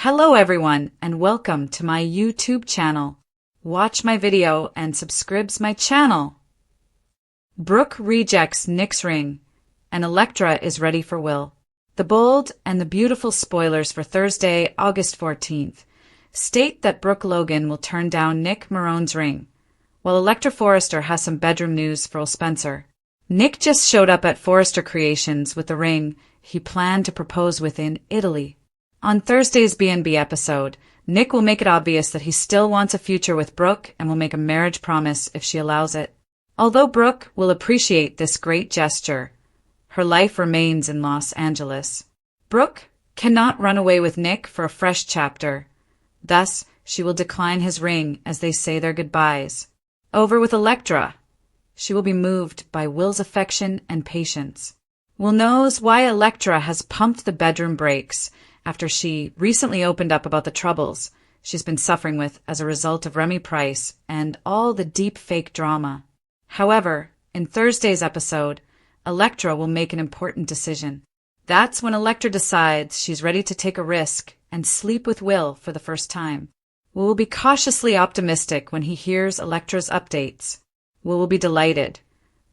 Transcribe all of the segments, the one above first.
Hello everyone and welcome to my YouTube channel. Watch my video and subscribes my channel. Brooke rejects Nick's ring and Electra is ready for Will. The bold and the beautiful spoilers for Thursday, August 14th state that Brooke Logan will turn down Nick Marone's ring, while Electra Forrester has some bedroom news for Will Spencer. Nick just showed up at Forrester Creations with the ring he planned to propose with in Italy. On Thursday's B&B episode, Nick will make it obvious that he still wants a future with Brooke and will make a marriage promise if she allows it. Although Brooke will appreciate this great gesture, her life remains in Los Angeles. Brooke cannot run away with Nick for a fresh chapter. Thus, she will decline his ring as they say their goodbyes. Over with Electra. She will be moved by Will's affection and patience. Will knows why Electra has pumped the bedroom brakes after she recently opened up about the troubles she's been suffering with as a result of Remy Price and all the deep fake drama. However, in Thursday's episode, Electra will make an important decision. That's when Electra decides she's ready to take a risk and sleep with Will for the first time. Will be cautiously optimistic when he hears Electra's updates. Will be delighted,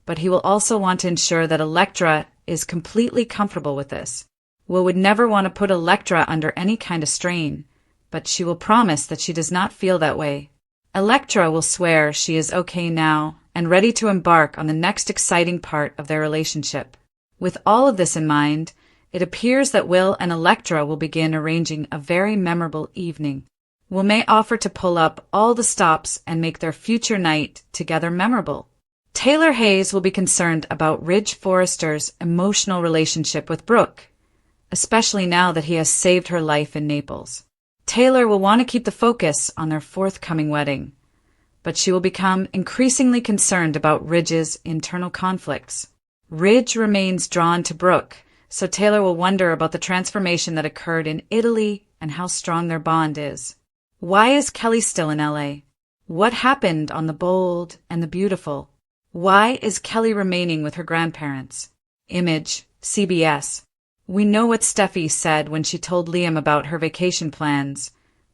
but he will also want to ensure that Electra is completely comfortable with this. Will would never want to put Electra under any kind of strain, but she will promise that she does not feel that way. Electra will swear she is okay now and ready to embark on the next exciting part of their relationship. With all of this in mind, it appears that Will and Electra will begin arranging a very memorable evening. Will may offer to pull up all the stops and make their future night together memorable. Taylor Hayes will be concerned about Ridge Forrester's emotional relationship with Brooke, especially now that he has saved her life in Naples. Taylor will want to keep the focus on their forthcoming wedding, but she will become increasingly concerned about Ridge's internal conflicts. Ridge remains drawn to Brooke, so Taylor will wonder about the transformation that occurred in Italy and how strong their bond is. Why is Kelly still in LA? What happened on The Bold and the Beautiful? Why is Kelly remaining with her grandparents? Image, CBS. We know what Steffi said when she told Liam about her vacation plans,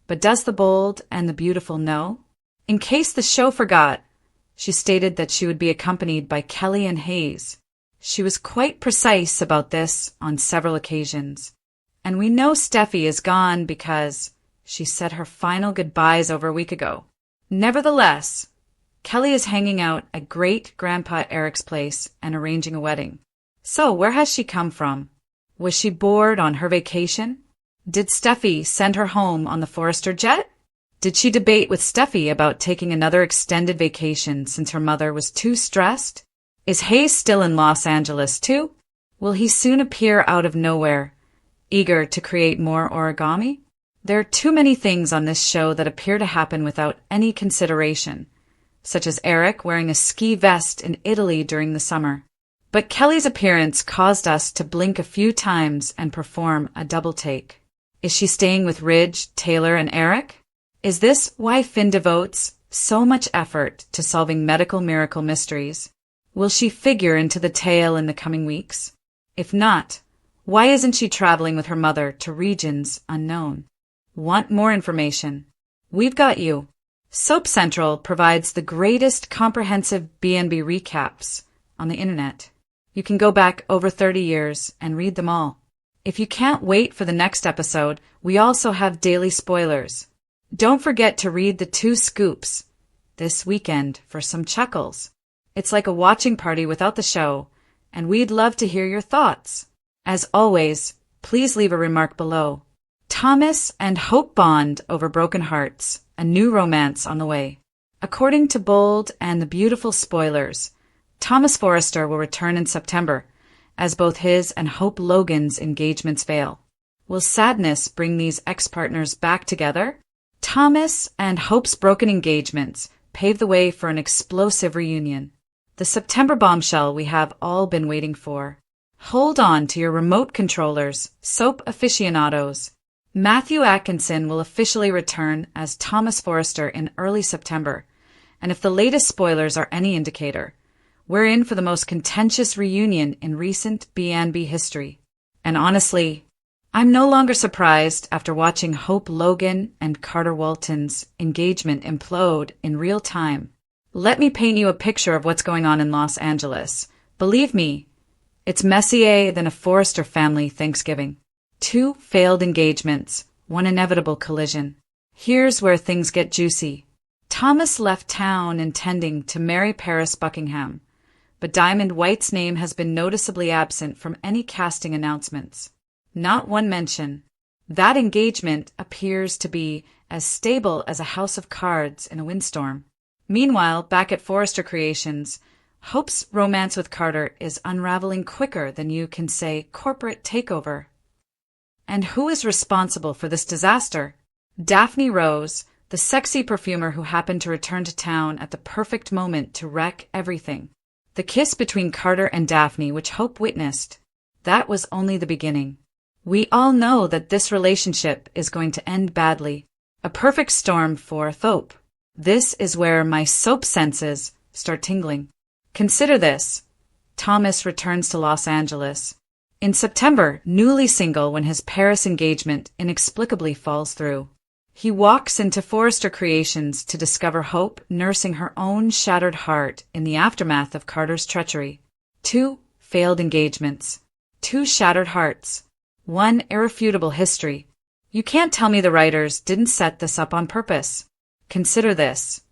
but does The Bold and the Beautiful know? In case the show forgot, she stated that she would be accompanied by Kelly and Hayes. She was quite precise about this on several occasions. And we know Steffi is gone because she said her final goodbyes over a week ago. Nevertheless, Kelly is hanging out at great-grandpa Eric's place and arranging a wedding. So where has she come from? Was she bored on her vacation? Did Steffi send her home on the Forrester jet? Did she debate with Steffi about taking another extended vacation since her mother was too stressed? Is Hayes still in Los Angeles too? Will he soon appear out of nowhere, eager to create more origami? There are too many things on this show that appear to happen without any consideration, such as Eric wearing a ski vest in Italy during the summer. But Kelly's appearance caused us to blink a few times and perform a double take. Is she staying with Ridge, Taylor, and Eric? Is this why Finn devotes so much effort to solving medical miracle mysteries? Will she figure into the tale in the coming weeks? If not, why isn't she traveling with her mother to regions unknown? Want more information? We've got you. Soap Central provides the greatest comprehensive B&B recaps on the internet. You can go back over 30 years and read them all. If you can't wait for the next episode, we also have daily spoilers. Don't forget to read the 2 scoops this weekend for some chuckles. It's like a watching party without the show, and we'd love to hear your thoughts. As always, please leave a remark below. Thomas and Hope bond over broken hearts, a new romance on the way. According to Bold and the Beautiful spoilers, Thomas Forrester will return in September, as both his and Hope Logan's engagements fail. Will sadness bring these ex-partners back together? Thomas and Hope's broken engagements pave the way for an explosive reunion. The September bombshell we have all been waiting for. Hold on to your remote controllers, soap aficionados. Matthew Atkinson will officially return as Thomas Forrester in early September, and if the latest spoilers are any indicator, we're in for the most contentious reunion in recent B&B history. And honestly, I'm no longer surprised after watching Hope Logan and Carter Walton's engagement implode in real time. Let me paint you a picture of what's going on in Los Angeles. Believe me, it's messier than a Forrester family Thanksgiving. 2 failed engagements, 1 inevitable collision. Here's where things get juicy. Thomas left town intending to marry Paris Buckingham, but Diamond White's name has been noticeably absent from any casting announcements. Not one mention. That engagement appears to be as stable as a house of cards in a windstorm. Meanwhile, back at Forrester Creations, Hope's romance with Carter is unraveling quicker than you can say corporate takeover. And who is responsible for this disaster? Daphne Rose, the sexy perfumer who happened to return to town at the perfect moment to wreck everything. The kiss between Carter and Daphne, which Hope witnessed, that was only the beginning. We all know that this relationship is going to end badly. A perfect storm for Hope. This is where my soap senses start tingling. Consider this. Thomas returns to Los Angeles. In September, newly single when his Paris engagement inexplicably falls through. He walks into Forrester Creations to discover Hope nursing her own shattered heart in the aftermath of Carter's treachery. 2 failed engagements. 2 shattered hearts. 1 irrefutable history. You can't tell me the writers didn't set this up on purpose. Consider this.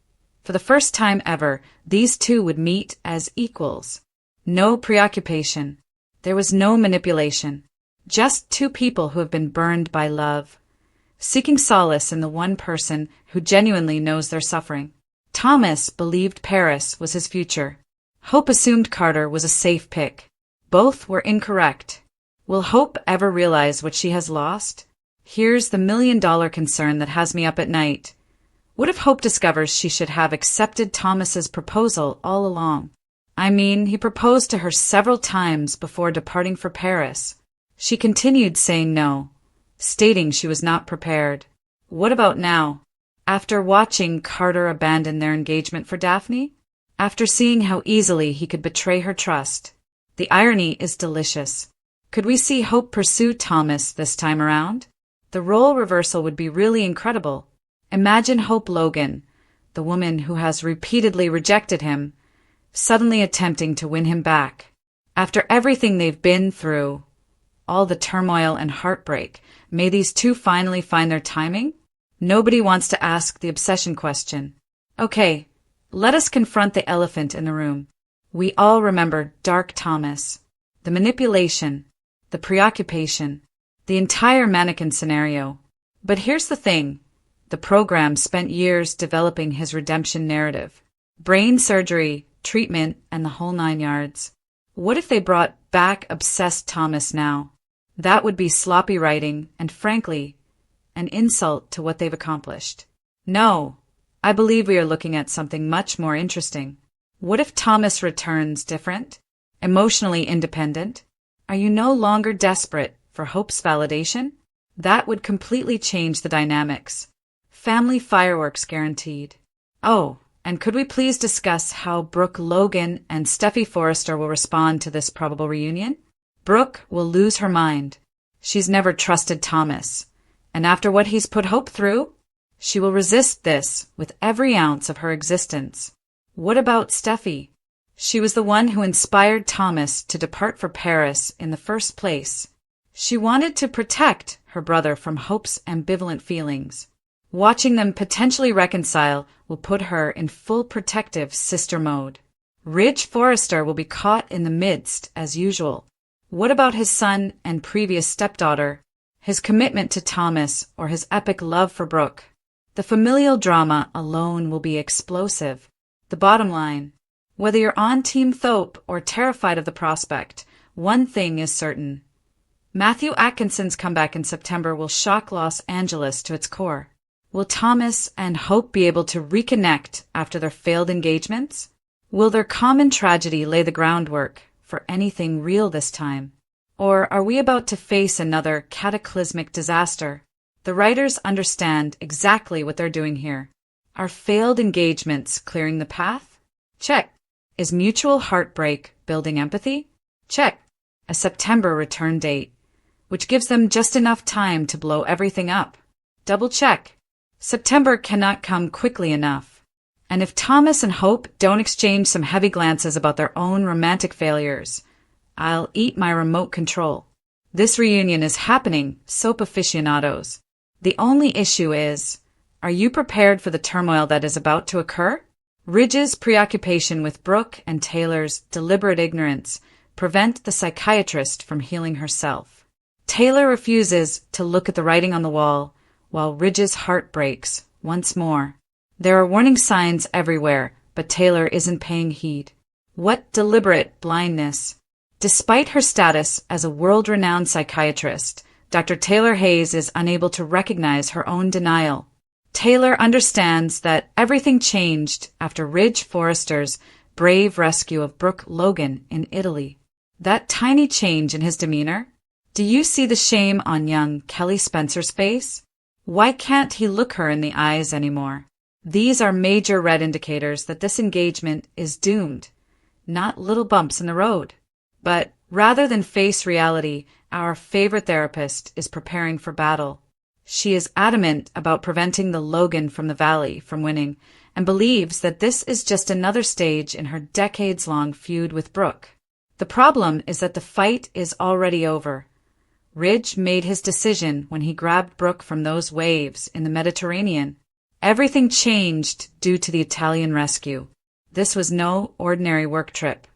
For the first time ever, these 2 would meet as equals. No preoccupation. There was no manipulation. Just 2 people who have been burned by love, seeking solace in the one person who genuinely knows their suffering. Thomas believed Paris was his future. Hope assumed Carter was a safe pick. Both were incorrect. Will Hope ever realize what she has lost? Here's the million-dollar concern that has me up at night. What if Hope discovers she should have accepted Thomas's proposal all along? I mean, he proposed to her several times before departing for Paris. She continued saying no, stating she was not prepared. What about now? After watching Carter abandon their engagement for Daphne? After seeing how easily he could betray her trust? The irony is delicious. Could we see Hope pursue Thomas this time around? The role reversal would be really incredible. Imagine Hope Logan, the woman who has repeatedly rejected him, suddenly attempting to win him back. After everything they've been through, all the turmoil and heartbreak, may these 2 finally find their timing? Nobody wants to ask the obsession question. Okay, let us confront the elephant in the room. We all remember Dark Thomas, the manipulation, the preoccupation, the entire mannequin scenario. But here's the thing. The program spent years developing his redemption narrative. Brain surgery, treatment, and the whole 9 yards. What if they brought back obsessed Thomas now? That would be sloppy writing and, frankly, an insult to what they've accomplished. No, I believe we are looking at something much more interesting. What if Thomas returns different? Emotionally independent? Are you no longer desperate for Hope's validation? That would completely change the dynamics. Family fireworks guaranteed. Oh, and could we please discuss how Brooke Logan and Steffi Forrester will respond to this probable reunion? Brooke will lose her mind. She's never trusted Thomas. And after what he's put Hope through, she will resist this with every ounce of her existence. What about Steffi? She was the one who inspired Thomas to depart for Paris in the first place. She wanted to protect her brother from Hope's ambivalent feelings. Watching them potentially reconcile will put her in full protective sister mode. Ridge Forrester will be caught in the midst as usual. What about his son and previous stepdaughter, his commitment to Thomas, or his epic love for Brooke? The familial drama alone will be explosive. The bottom line, whether you're on Team Thope or terrified of the prospect, one thing is certain. Matthew Atkinson's comeback in September will shock Los Angeles to its core. Will Thomas and Hope be able to reconnect after their failed engagements? Will their common tragedy lay the groundwork for anything real this time? Or are we about to face another cataclysmic disaster? The writers understand exactly what they're doing here. Are failed engagements clearing the path? Check. Is mutual heartbreak building empathy? Check. A September return date. which gives them just enough time to blow everything up. Double check. September cannot come quickly enough. And if Thomas and Hope don't exchange some heavy glances about their own romantic failures, I'll eat my remote control. This reunion is happening, soap aficionados. The only issue is, are you prepared for the turmoil that is about to occur? Ridge's preoccupation with Brooke and Taylor's deliberate ignorance prevent the psychiatrist from healing herself. Taylor refuses to look at the writing on the wall, while Ridge's heart breaks once more. There are warning signs everywhere, but Taylor isn't paying heed. What deliberate blindness! Despite her status as a world-renowned psychiatrist, Dr. Taylor Hayes is unable to recognize her own denial. Taylor understands that everything changed after Ridge Forrester's brave rescue of Brooke Logan in Italy. That tiny change in his demeanor? Do you see the shame on young Kelly Spencer's face? Why can't he look her in the eyes anymore? These are major red indicators that this engagement is doomed, not little bumps in the road. But rather than face reality, our favorite therapist is preparing for battle. She is adamant about preventing the Logan from the Valley from winning and believes that this is just another stage in her decades-long feud with Brooke. The problem is that the fight is already over. Ridge made his decision when he grabbed Brooke from those waves in the Mediterranean. Everything changed due to the Italian rescue. This was no ordinary work trip.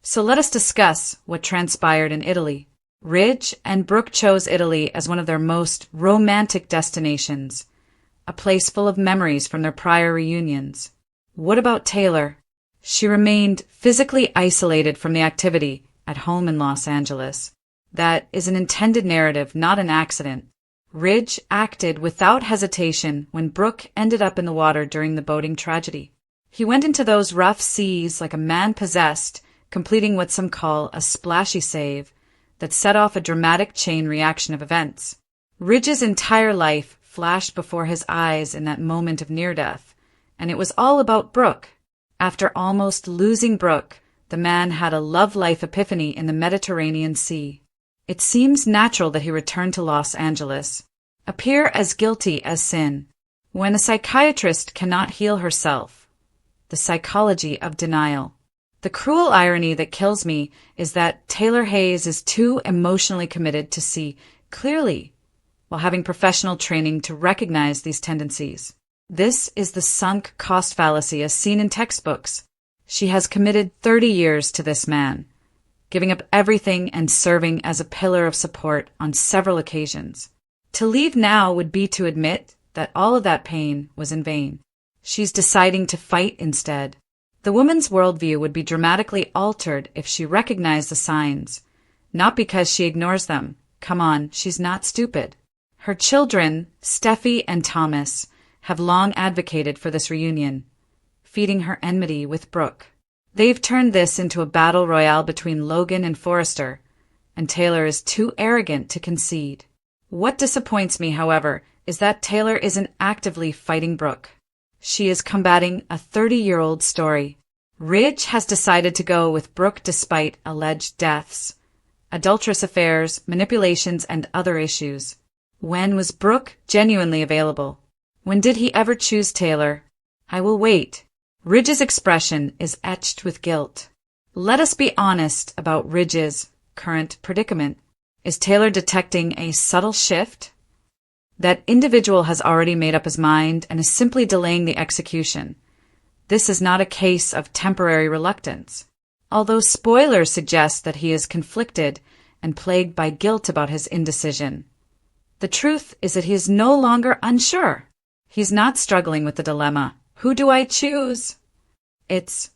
So let us discuss what transpired in Italy. Ridge and Brooke chose Italy as one of their most romantic destinations, a place full of memories from their prior reunions. What about Taylor? She remained physically isolated from the activity at home in Los Angeles. That is an intended narrative, not an accident. Ridge acted without hesitation when Brooke ended up in the water during the boating tragedy. He went into those rough seas like a man possessed, completing what some call a splashy save that set off a dramatic chain reaction of events. Ridge's entire life flashed before his eyes in that moment of near-death, and it was all about Brooke. After almost losing Brooke, the man had a love-life epiphany in the Mediterranean Sea. It seems natural that he returned to Los Angeles, appear as guilty as sin. When a psychiatrist cannot heal herself, the psychology of denial. The cruel irony that kills me is that Taylor Hayes is too emotionally committed to see clearly, while having professional training to recognize these tendencies. This is the sunk cost fallacy as seen in textbooks. She has committed 30 years to this man, giving up everything and serving as a pillar of support on several occasions. To leave now would be to admit that all of that pain was in vain. She's deciding to fight instead. The woman's worldview would be dramatically altered if she recognized the signs, not because she ignores them. Come on, she's not stupid. Her children, Steffi and Thomas, have long advocated for this reunion, feeding her enmity with Brooke. They've turned this into a battle royale between Logan and Forrester, and Taylor is too arrogant to concede. What disappoints me, however, is that Taylor isn't actively fighting Brooke. She is combating a 30-year-old story. Ridge has decided to go with Brooke despite alleged deaths, adulterous affairs, manipulations, and other issues. When was Brooke genuinely available? When did he ever choose Taylor? I will wait. Ridge's expression is etched with guilt. Let us be honest about Ridge's current predicament. Is Taylor detecting a subtle shift? That individual has already made up his mind and is simply delaying the execution. This is not a case of temporary reluctance, although spoilers suggest that he is conflicted and plagued by guilt about his indecision. The truth is that he is no longer unsure. He's not struggling with the dilemma, who do I choose? It's,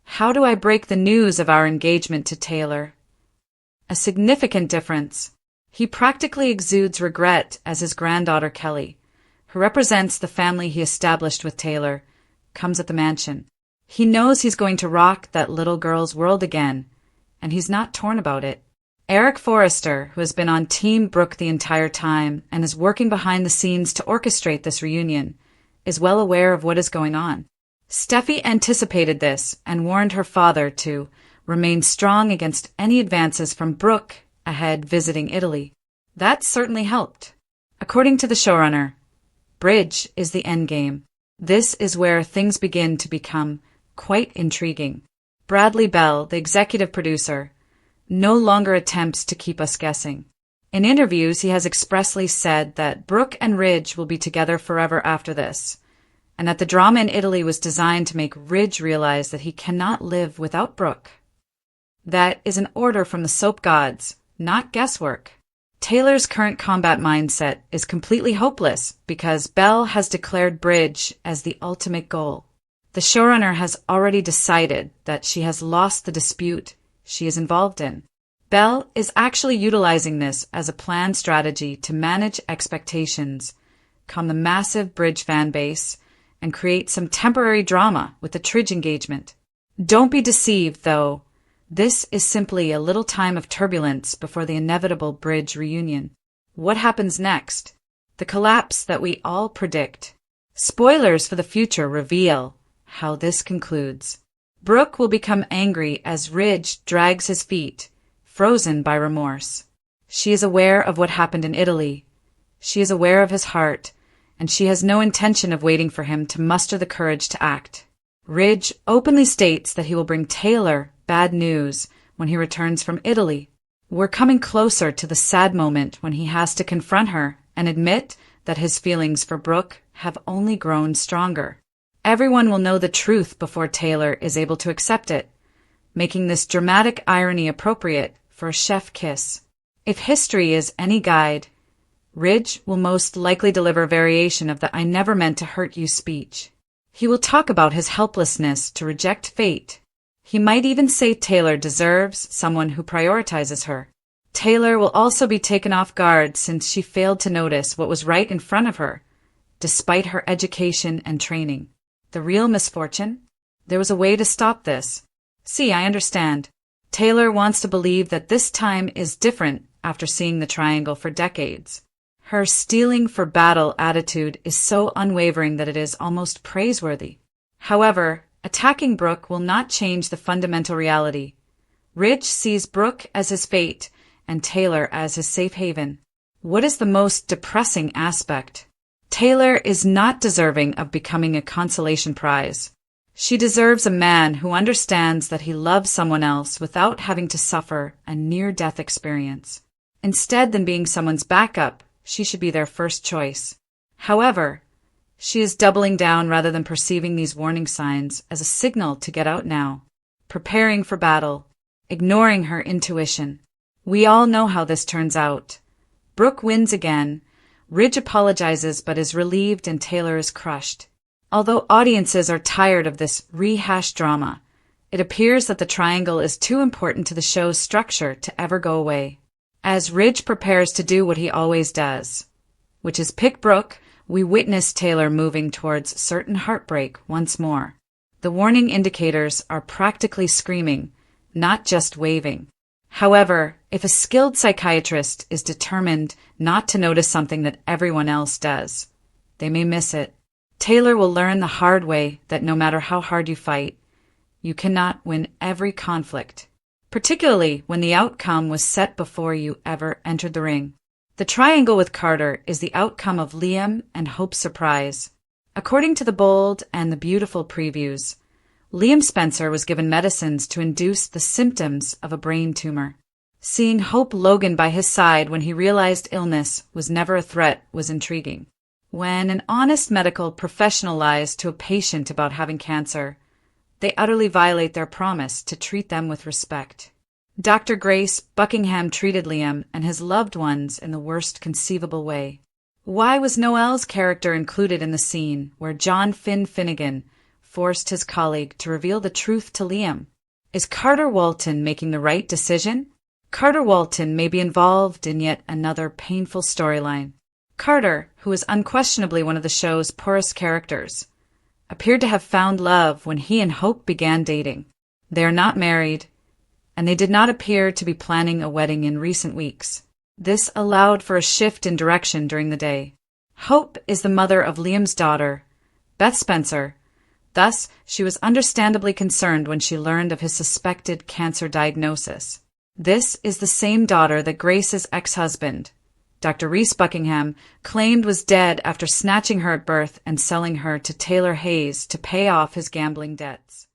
how do I break the news of our engagement to Taylor? A significant difference. He practically exudes regret as his granddaughter Kelly, who represents the family he established with Taylor, comes at the mansion. He knows he's going to rock that little girl's world again, and he's not torn about it. Eric Forrester, who has been on Team Brooke the entire time and is working behind the scenes to orchestrate this reunion, is well aware of what is going on. Steffi anticipated this and warned her father to remain strong against any advances from Brooke ahead visiting Italy. That certainly helped. According to the showrunner, Bridge is the endgame. This is where things begin to become quite intriguing. Bradley Bell, the executive producer, no longer attempts to keep us guessing. In interviews, he has expressly said that Brooke and Ridge will be together forever after this, and that the drama in Italy was designed to make Ridge realize that he cannot live without Brooke. That is an order from the soap gods, not guesswork. Taylor's current combat mindset is completely hopeless because Bell has declared Bridge as the ultimate goal. The showrunner has already decided that she has lost the dispute she is involved in. Bell is actually utilizing this as a planned strategy to manage expectations, calm the massive Bridge fan base, and create some temporary drama with the Tridge engagement. Don't be deceived, though. This is simply a little time of turbulence before the inevitable Bridge reunion. What happens next? The collapse that we all predict. Spoilers for the future reveal how this concludes. Brooke will become angry as Ridge drags his feet, frozen by remorse. She is aware of what happened in Italy. She is aware of his heart, and she has no intention of waiting for him to muster the courage to act. Ridge openly states that he will bring Taylor bad news when he returns from Italy. We're coming closer to the sad moment when he has to confront her and admit that his feelings for Brooke have only grown stronger. Everyone will know the truth before Taylor is able to accept it, making this dramatic irony appropriate for a chef kiss. If history is any guide, Ridge will most likely deliver a variation of the "I never meant to hurt you" speech. He will talk about his helplessness to reject fate. He might even say Taylor deserves someone who prioritizes her. Taylor will also be taken off guard since she failed to notice what was right in front of her, despite her education and training. The real misfortune? There was a way to stop this. See, I understand. Taylor wants to believe that this time is different after seeing the triangle for decades. Her steeling for battle attitude is so unwavering that it is almost praiseworthy. However, attacking Brooke will not change the fundamental reality. Ridge sees Brooke as his fate and Taylor as his safe haven. What is the most depressing aspect? Taylor is not deserving of becoming a consolation prize. She deserves a man who understands that he loves someone else without having to suffer a near-death experience. Instead than being someone's backup, she should be their first choice. However, she is doubling down rather than perceiving these warning signs as a signal to get out now, preparing for battle, ignoring her intuition. We all know how this turns out. Brooke wins again. Ridge apologizes but is relieved and Taylor is crushed. Although audiences are tired of this rehashed drama, it appears that the triangle is too important to the show's structure to ever go away. As Ridge prepares to do what he always does, which is pick Brooke, we witness Taylor moving towards certain heartbreak once more. The warning indicators are practically screaming, not just waving. However, if a skilled psychiatrist is determined not to notice something that everyone else does, they may miss it. Taylor will learn the hard way that no matter how hard you fight, you cannot win every conflict, particularly when the outcome was set before you ever entered the ring. The triangle with Carter is the outcome of Liam and Hope's surprise. According to the bold and the beautiful previews, Liam Spencer was given medicines to induce the symptoms of a brain tumor. Seeing Hope Logan by his side when he realized illness was never a threat was intriguing. When an honest medical professional lies to a patient about having cancer, they utterly violate their promise to treat them with respect. Dr. Grace Buckingham treated Liam and his loved ones in the worst conceivable way. Why was Noel's character included in the scene where John Finnegan forced his colleague to reveal the truth to Liam? Is Carter Walton making the right decision? Carter Walton may be involved in yet another painful storyline. Carter, who is unquestionably one of the show's poorest characters, appeared to have found love when he and Hope began dating. They are not married, and they did not appear to be planning a wedding in recent weeks. This allowed for a shift in direction during the day. Hope is the mother of Liam's daughter, Beth Spencer. Thus, she was understandably concerned when she learned of his suspected cancer diagnosis. This is the same daughter that Grace's ex-husband, Dr. Reese Buckingham, claimed was dead after snatching her at birth and selling her to Taylor Hayes to pay off his gambling debts.